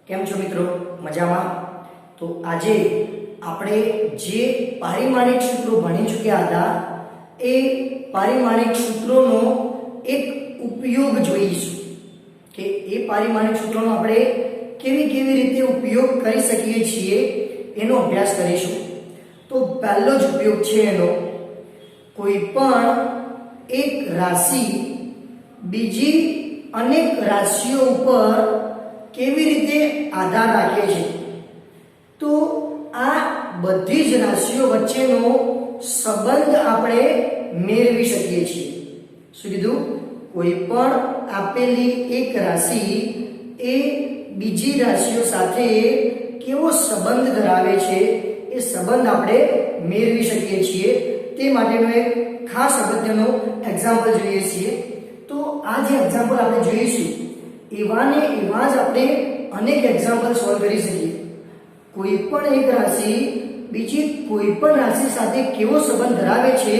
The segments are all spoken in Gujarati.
કેમ છો મિત્રો? મજામાં? તો આજે આપણે જે પારિમાણિક સૂત્રો ભણી ચૂક્યા હતા એ પારિમાણિક સૂત્રોનો એક ઉપયોગ જોઈશું કે એ પારિમાણિક સૂત્રોનો આપણે કેવી રીતે ઉપયોગ કરી શકીએ છીએ એનો અભ્યાસ કરીશું. તો પહેલો જ ઉપયોગ છે એનો, કોઈ પણ એક રાશિ બીજી અનેક રાશિઓ ઉપર કેવી રીતે આધાર રાખે છે. તો આ બધી જ રાશિઓ વચ્ચેનો સંબંધ આપણે મેળવી શકીએ છીએ. શું કીધું? કોઈ પણ આપેલી એક રાશિ એ બીજી રાશિઓ સાથે કેવો સંબંધ ધરાવે છે એ સંબંધ આપણે મેળવી શકીએ છીએ. તે માટેનો એક ખાસ અગત્યનો એક્ઝામ્પલ જોઈએ છીએ. તો આ જે એક્ઝામ્પલ આપણે જોઈશું એવા જ આપણે અનેક એક્ઝામ્પલ સોલ્વ કરી શકીએ. કોઈ પણ એક રાશિ બીજી કોઈ પણ રાશિ સાથે કેવો સંબંધ ધરાવે છે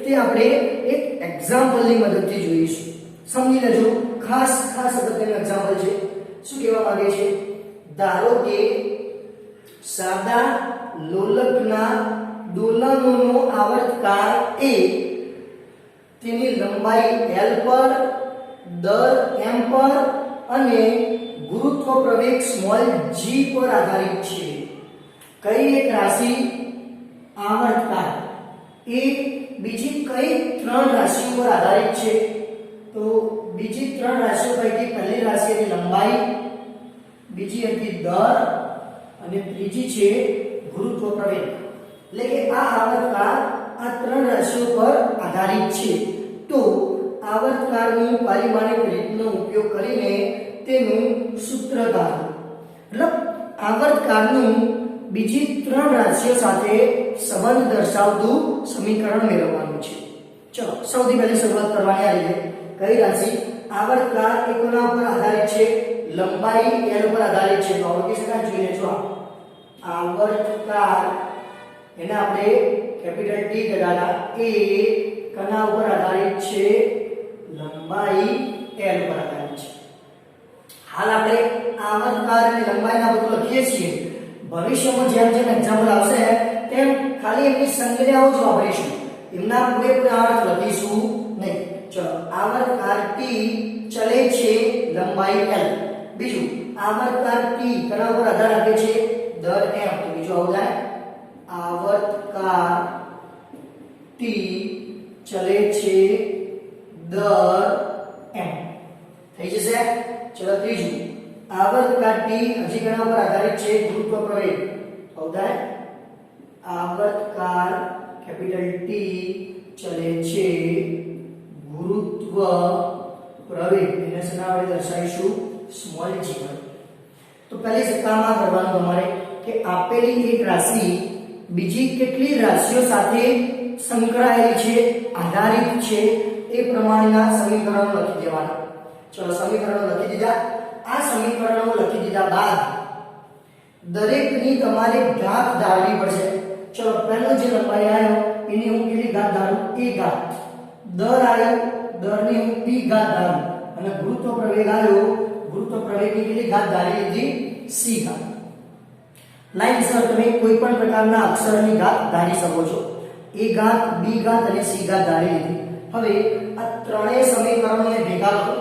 તે આપણે એક એક્ઝામ્પલની મદદથી જોઈશું. સમજી લેજો, ખાસ અગત્યનું એક્ઝામ્પલ છે. શું કહેવા માંગે છે? ધારો કે સાદા લોલકના દોલનોનો આવર્તકાળ a તેની લંબાઈ l પર, દર m પર અને ગુરુત્વ પ્રવેગ સ્મોલ g પર આધારિત છે. કઈ એક રાશિ આવર્તકાળ એ બીજી કઈ ત્રણ રાશિઓ પર આધારિત છે? તો બીજી ત્રણ રાશિઓ પૈકી પહેલી રાશિ હતી લંબાઈ, બીજી હતી દર અને ત્રીજી છે ગુરુત્વ પ્રવેગ. એટલે કે આ આવર્તકાળ આ ત્રણ રાશિઓ પર આધારિત છે. તો આવર્તકાળનું પારિમાણિક રીતનો ઉપયોગ કરીને તેનું સૂત્ર કાઢો. મતલબ આવર્તકાળનું બીજી ત્રણ રાશિઓ સાથે સંબંધ દર્શાવતું સમીકરણ મેળવવાનું છે. ચલો સૌથી પહેલી શરૂઆત કરવાની આ રીતે. કઈ રાશિ? આવર્તકાળ એ કોના પર આધારિત છે? લંબાઈ l પર આધારિત છે. તો લખી શકાય, જોઈ લેજો. આવર્તકાળ એને આપણે કેપિટલ T કહેવાના એ કના ઉપર આધારિત છે? લંબાઈ l પર આધારિત છે. હાલ આપણે આવર્તકાળ અને લંબાઈના બધું લખીએ છીએ. ભવિષ્યમાં જેમ એક્ઝામ્પલ આવશે તેમ ખાલી એમની સંજ્ઞાઓ જ વાપરીશું, એમના પૂરેપૂરા અર્થ લખીશું નહીં. ચલો, આવર્તકાળ T ચલે છે લંબાઈ l. બીજું, આવર્તકાળ T કના ઉપર આધાર રાખે છે? દર m. તો બીજું આવું જાય, આવર્તકાળ T ચલે છે દર m. થઈ જશે. ચલો ત્રીજું, આવર્તકાળ T હજી કના પર આધારિત છે? ગુરુત્વ પ્રવેગ. આવતા આવર્તકાળ કેપિટલ T ચલે છે ગુરુત્વ પ્રવેગ. એને શેના વડે દર્શાવીશું? Small g. તો પહેલી સત્તામાં કરવાનું તમારે કે આપેલી એક રાશિ બીજી કેટલી રાશિઓ સાથે સંકળાયેલી છે, આધારિત છે, એ પ્રમાણેના સમીકરણો લખી દેવાના. ચલો સમીકરણો લખી દીધા. આ સમીકરણો લખી દીધા બાદ દરેકની તમારે ઘાત ધારવી પડશે. ચલો પહેલો જે લંબાઈ આવ્યો એની હું કેટલી ઘાત ધારું? a ઘાત. દર આવ્યો, દરની હું b ઘાત ધારું. અને ગુરુત્વ પ્રવેગ આવ્યો, ગુરુત્વ પ્રવેગની કેટલી ઘાત ધારી લીધી? c ઘાત. લાઈનસર તમે કોઈ પણ પ્રકારના અક્ષરની ઘાત ધારી શકો છો. a ઘાત, b ઘાત અને c ઘાત ધારી લીધી. હવે આ ત્રણેય સમીકરણોને ભેગા કરો.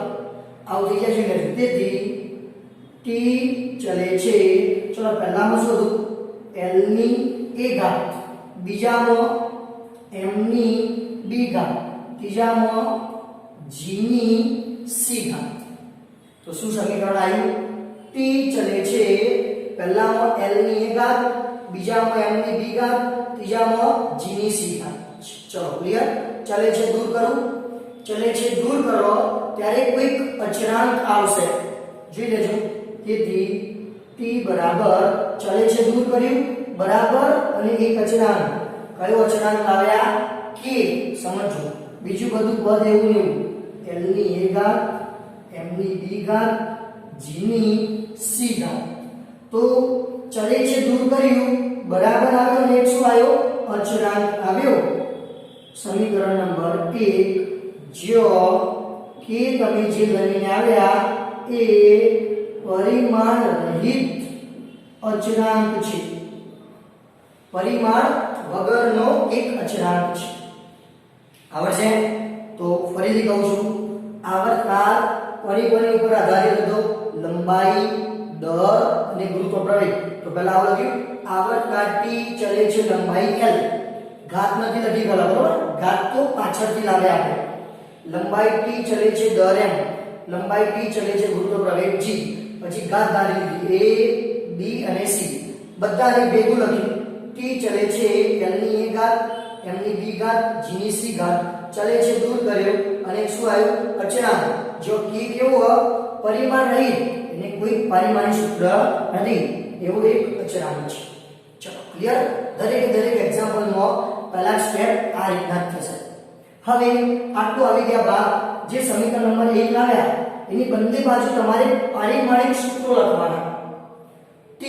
આવું થઈ જશે ને. તેથી t ચલે છે, ચલો પહેલામાં શોધો l ની a ઘાત, બીજામાં m ની b ઘાત, ત્રીજામાં g ની c ઘાત. તો શું સમીકરણ આવ્યું? t ચલે છે પહેલામાં l ની a ઘાત, બીજામાં m ની b ઘાત, ત્રીજામાં g ની c ઘાત. ચલો ક્લિયર? ચલે છે દૂર કરું. ચલે છે દૂર કરો ત્યારે કોઈક અચળાંક આવશે, જોઈ લેજો. તેથી t બરાબર ચલે છે દૂર કર્યું બરાબર અને એક અચળાંક. કયો અચળાંક લાવ્યા? k. સમજો, બીજું બધું પદ એવું નહીં. l ની a ઘાત, m ની b ઘાત, g ની c ઘાત. તો ચલે છે દૂર કર્યું બરાબર આવ્યો અને એક શું આવ્યો? અચળાંક આવ્યો. સમીકરણ નંબર 1 જ્યાં કે તમે જે લઈને આવ્યા એ પરિમાણ રહિત અચળાંક છે, પરિમાણ વગરનો એક અચળાંક છે. આવડશે? તો ફરીથી કહું છું, આવર્તકાળ પરિબળની ઉપર આધારિત હતો, લંબાઈ, દર અને ગુરુત્વ પ્રવેગ. તો પહેલા આવું લખ્યું, આવર્તકાળ t ચલે છે લંબાઈ l, ઘાત નથી લખી પહેલા, બરોબર? ઘાત તો પાછળથી લાવે આપણે. લંબાઈ t ચલે છે દર m, લંબાઈ t ચલે છે ગુરુત્વ પ્રવેગ g, પછી ઘાત ધારી લીધી a b અને c, બધાને ભેગું લખ્યું. t ચલે છે l ની a ઘાત, m ની b ઘાત, g ની c ઘાત, ચલે છે દૂર કર્યો અને શું આવ્યું? અચળાંક. જો k કેવો પરિમાણ રહિત, એને કોઈ પારિમાણિક સૂત્ર નથી, એવો એક અચળાંક છે. ચલો ક્લિયર? દરેક એક્ઝામ્પલમાં પહેલા સ્ટેપ આ રીતના થશે. હવે આટલું આવી ગયા બાદ જે સમીકરણ નંબર 1 લાવ્યા એની બંને બાજુ તમારે પારિમાણિક સૂત્રો લખવાના. t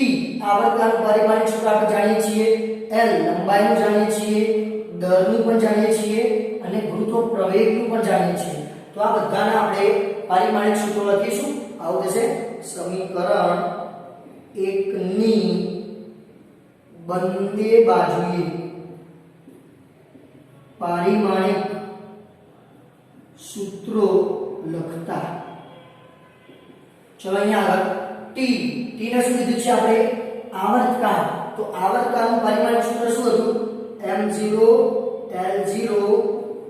આવર્તકાળનું પારિમાણિક સૂત્ર આપણે જાણીએ છીએ, l લંબાઈનું જાણીએ છીએ, દરનું પણ જાણીએ છીએ અને ગુરુત્વ પ્રવેગનું પણ જાણીએ છીએ. તો આ બધાના આપણે પારિમાણિક સૂત્રો લખીશું. આવું થશે સમીકરણ 1 ની બંને બાજુએ પારિમાણિક સૂત્રો લખતા. ચલો અહીંયા આગળ t ને શું કીધું છે આપણે? આવર્તકાળ. તો આવર્તકાળનું પારિમાણિક સૂત્ર શું હતું? m0 l0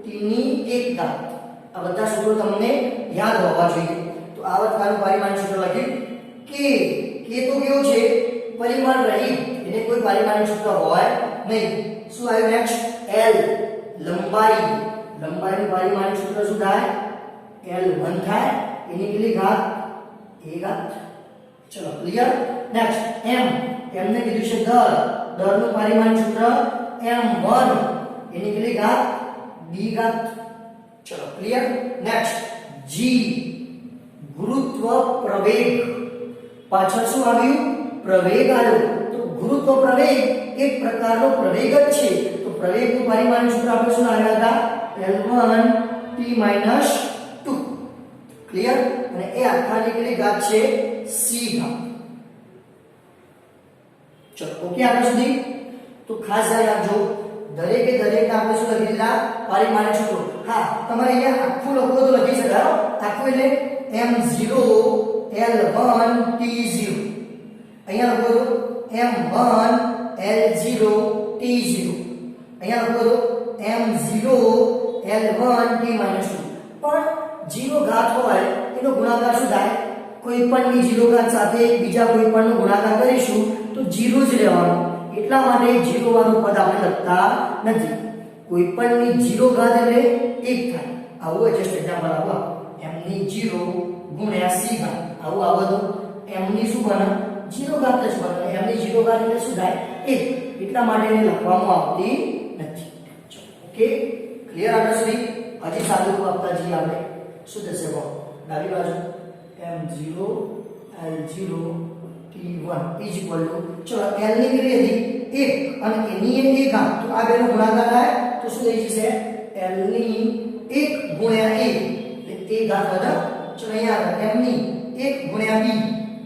t ની 1 ઘાત. આ બધા સૂત્રો તમને યાદ હોવા જોઈએ. તો આવર્તકાળનું પારિમાણિક સૂત્ર લખ્યું k તો કેવું છે? પરિમાણ રહિત, એને કોઈ પારિમાણિક સૂત્ર હોય નહીં. શું આવ્યું નેક્સ્ટ? l લંબાઈનું પારિમાણિક સૂત્ર શું થાય? l1 થાય, એની કેટલી ઘાત? a ઘાત. ચલો ક્લિયર? નેક્સ્ટ m ને કીધું છે દરનું પારિમાણિક સૂત્ર m1, એની કેટલી ઘાત? b ઘાત. ચલો ક્લિયર? નેક્સ્ટ g ગુરુત્વ પ્રવેગ. પાછળ શું આવ્યું? પ્રવેગ આવ્યો. તો ગુરુત્વ પ્રવેગ એક પ્રકારનો પ્રવેગ જ છે. તો પ્રવેગનું પારિમાણિક સૂત્ર આપણે શું આવ્યા હતા? l1 t - 2. ક્લિયર? અને એ આખાની કેટલી ઘાત છે? c ઘાત. ચલો ઓકે આપણે સુધી? તો ખાસ ધ્યાન રાખજો, દરેકે આપણે શું લખી દીધા? પારિમાણિક સૂત્રો. હા, તમારે અહીંયા આખું લખવું તો લખી શકાય. આખું એટલે m0 l1 t0. અહીંયા લખો તો m1 l0 t0. અહીંયા લખો તો m0 l1 t - 2. પણ 0 ઘાત હોય એનો ગુણાકાર શું થાય? કોઈ પણ ની 0 ઘાત સાથે બીજા કોઈ પણ નો ગુણાકાર કરીશું તો 0 જ રહેવાનો. એટલા માટે 0 વાળું પદ આપણે લખતા નથી. કોઈ પણ ની 0 ઘાત એટલે 1 થાય. આવું જસ્ટ એક્ઝામ્પલ આપો. m ની 0 ગુણ્યા c ઘાત. આવું આવતું m ની શું બને? 0 ઘાત જ બને. m ની 0 ઘાત એટલે શું થાય? 1. એટલા માટે એને લખવામાં આવતી નથી. Okay clear? આગળ સુધી હજી સાદું આપતા જઈએ આપણે. શું થશે? ડાબી બાજુ m0 l0 t1 ચલો l ની કેટલી હતી? 1 અને એની 1 ઘાત. તો આ બેનો ગુણાકાર થાય તો શું થઈ જશે? l ની 1 ગુણ્યા a એટલે a ઘાત વધે. ચલો અહીંયા m ની 1 ગુણ્યા b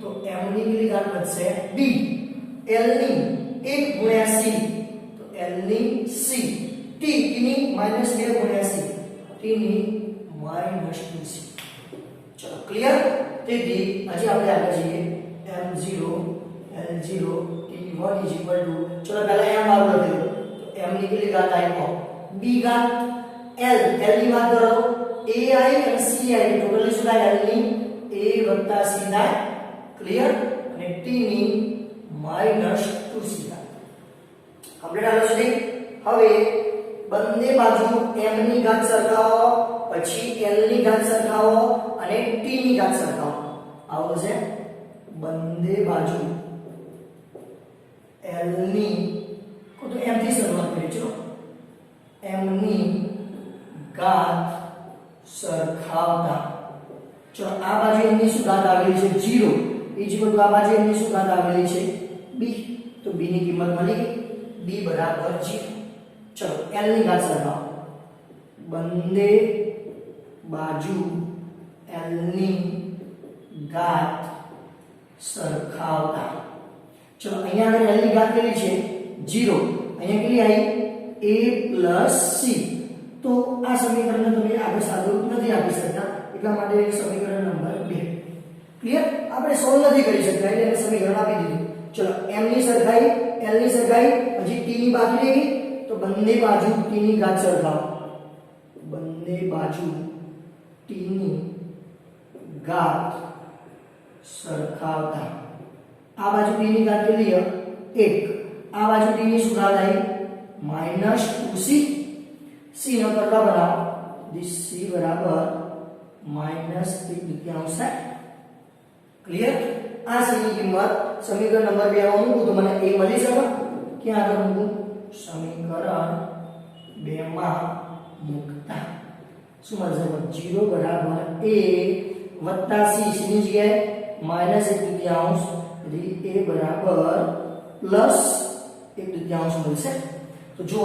તો m ની કેટલી ઘાત વધશે? b. l ની 1 ગુણ્યા c તો l ની c. t ની -2 ગુણ્યા c t ની -2c. ચલો ક્લિયર? તેથી હજી આપણે આગળ જઈએ. m0 l0 t1 ચલો પહેલા m વાળું લખીએ. તો m ની કેટલી ઘાત આવી? b ઘાત. l ની વાત કરો a i અને c i ટોટલી શું થાય? l ની a c થાય. ક્લિયર? અને t ની -2c થાય. કમ્પ્લીટ આલો છે. હવે બંને બાજુ m ની ઘાત સરખાવો, પછી l ની ઘાત સરખાવો અને t ની ઘાત સરખાવો. આવું છે બંને બાજુ l ની તો m થી શરૂઆત કરીએ. ચલો m ની ઘાત સરખાવતા. ચલો આ બાજુ m ની શું ઘાત આવેલી છે? 0. એ જ બધું આ બાજુ m ની શું ઘાત આવેલી છે? b. તો b ની કિંમત મળી ગઈ. b બરાબર 0. ચલો l ની ઘાત સરખાવો. બંને બાજુ l ની ઘાત સરખાવતા. ચલો અહીંયા આગળ l ની ઘાત કેટલી છે 0, અહીંયા કેટલી આવી a c. તો આ સમીકરણને તમે આગળ સાદુરૂપ નથી આપી શકતા, એટલા માટે સમીકરણ નંબર 2. ક્લિયર? આપણે સોલ્વ નથી કરી શકતા એટલે એને સમીકરણ આપી દીધું. ચલો m ની સરખાઈ l ની સરખાઈ, હજી t ની બાકી રહી ગઈ, તો બંને બાજુ t ની ઘાત સરખાવો. બંને બાજુ t ની ઘાત સરખાવતા આ બાજુ t ની ઘાત કેટલી છે 1, આ બાજુ t ની શું ઘાત આવી -2c. c નો કરતા બનાવો, this c બરાબર -1/2. ક્લિયર? આ c ની કિંમત સમીકરણ નંબર 2 માં મૂકું તો મને a મળી શકે. ક્યાં આગળ મૂકું? સમીકરણ 2 માં મૂકતા શું મળશે? 0 બરાબર a વત્તા c. c ની જગ્યાએ -1/2, તેથી a બરાબર +1/2 મળશે. તો જો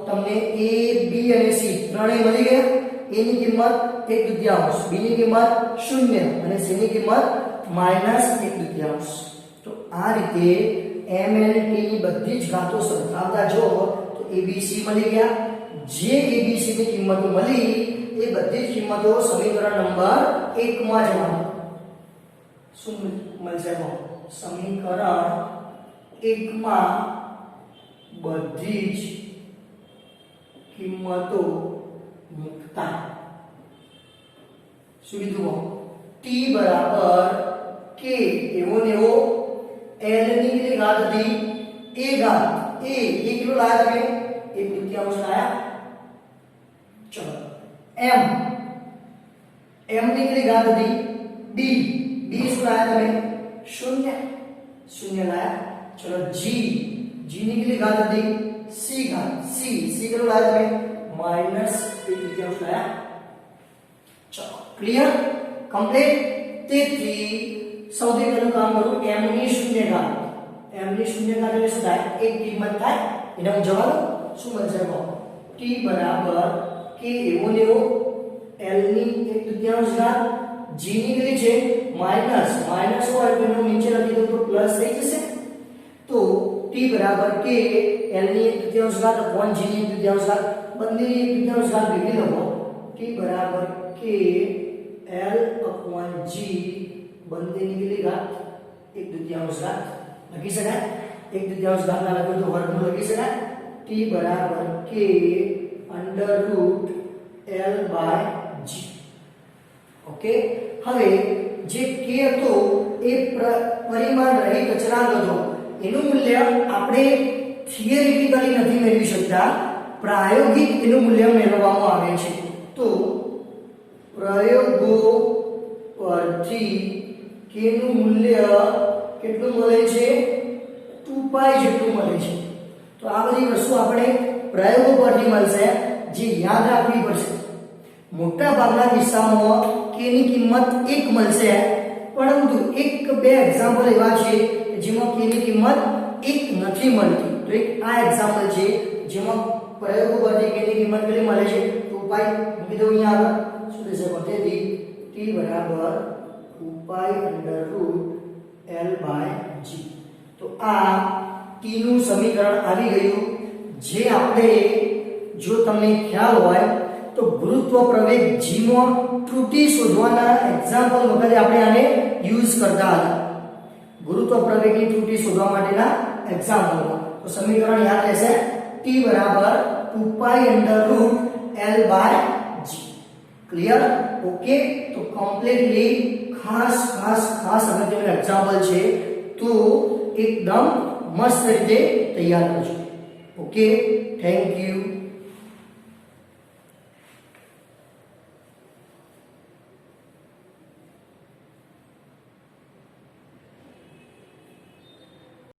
તમને a b અને c ત્રણેય મળી ગયા. a ની કિંમત 1/2, b ની કિંમત 0 અને c ની કિંમત -1/2. તો આ રીતે m અને t ની બધી જ ઘાતો સરખાવતા જો તો abc મળી ગયા. જે abc ની કિંમતો મળી એ બધી જ કિંમતો સમીકરણ નંબર 1 માં જમા. શું મળશે? સમીકરણ 1 માં બધી જ કિંમતો મૂકતા શું કીધું? t બરાબર k એવો ને એવો l ની કેટલી ઘાત હતી a ઘાત. a કેટલો લાયા તમે 1/2 લાયા. ચલો m ની કેટલી ઘાત હતી b શું લાયા તમે 0 લાયા. ચલો g ની કેટલી ઘાત હતી c ઘાત. c કેટલો લાયા તમે -1/2 લાયા. ચલો ક્લિયર? કમ્પ્લીટ. તેથી સૌથી પહેલું કામ કરું m ની 0 ઘાત. m ની 0 ઘાત એટલે શું થાય? એક કિંમત થાય એને હું જવાબ શું મળશે? t બરાબર k એવો ને એવો l ની 1/2 ઘાત. g ની કેટલી છે માઈનસ હોય તો એનો નીચે લખી દઉં તો પ્લસ થઈ જશે. તો t બરાબર k l ની 1/2 ઘાત upon g ની 1/2 ઘાત. બંનેની 1/2 ઘાત ભેગી લખો. t બરાબર k l upon g બંનેની કેટલી ઘાત 1/2 ઘાત. લખી શકાય? 1/2 ઘાત ના લખો તો વર્ગમૂળ લખી શકાય. t બરાબર k √l/g. ઓકે. હવે જે k હતો એ પરિમાણ રહિત અચળાંક હતો. એનું મૂલ્ય આપણે થિયરિટિકલી નથી મેળવી શકતા, પ્રાયોગિક એનું મૂલ્ય મેળવવામાં આવે છે. તો પ્રયોગો પરથી k નું મૂલ્ય કેટલું મળે છે 2π જેટલું મળે છે. તો આ બધી વસ્તુ આપણે પ્રયોગો પરથી મળશે, જે યાદ રાખવી પડશે. મોટા ભાગના કિસ્સામાં k ની કિંમત 1 મળશે, પરંતુ 1-2 એક્ઝામ્પલ એવા છે જેમાં k ની કિંમત 1 નથી મળતી. તો એક આ એક્ઝામ્પલ છે જેમાં પ્રયોગો પરથી k ની કિંમત કેટલી મળે છે 2π. મૂકી દઉં અહીંયા આગળ. શું થશે? તેથી t બરાબર 2π√l/g. તો આ t નું સમીકરણ આવી ગયું. જે આપણે જો તમને ખ્યાલ હોય તો ગુરુત્વ પ્રવેગ g માં ત્રુટિ શોધવાના એક્ઝામ્પલ વખતે આપણે આને યુઝ કરતા હતા. ગુરુત્વ પ્રવેગની ત્રુટિ શોધવા માટેના એક્ઝામ્પલ. તો સમીકરણ યાદ રહેશે t બરાબર 2π√l/g. ક્લિયર? ઓકે. તો કમ્પ્લીટલી ખાસ અગત્યનું એક્ઝામ્પલ છે, તો એકદમ મસ્ત રીતે તૈયાર કરજો. ઓકે. Thank you.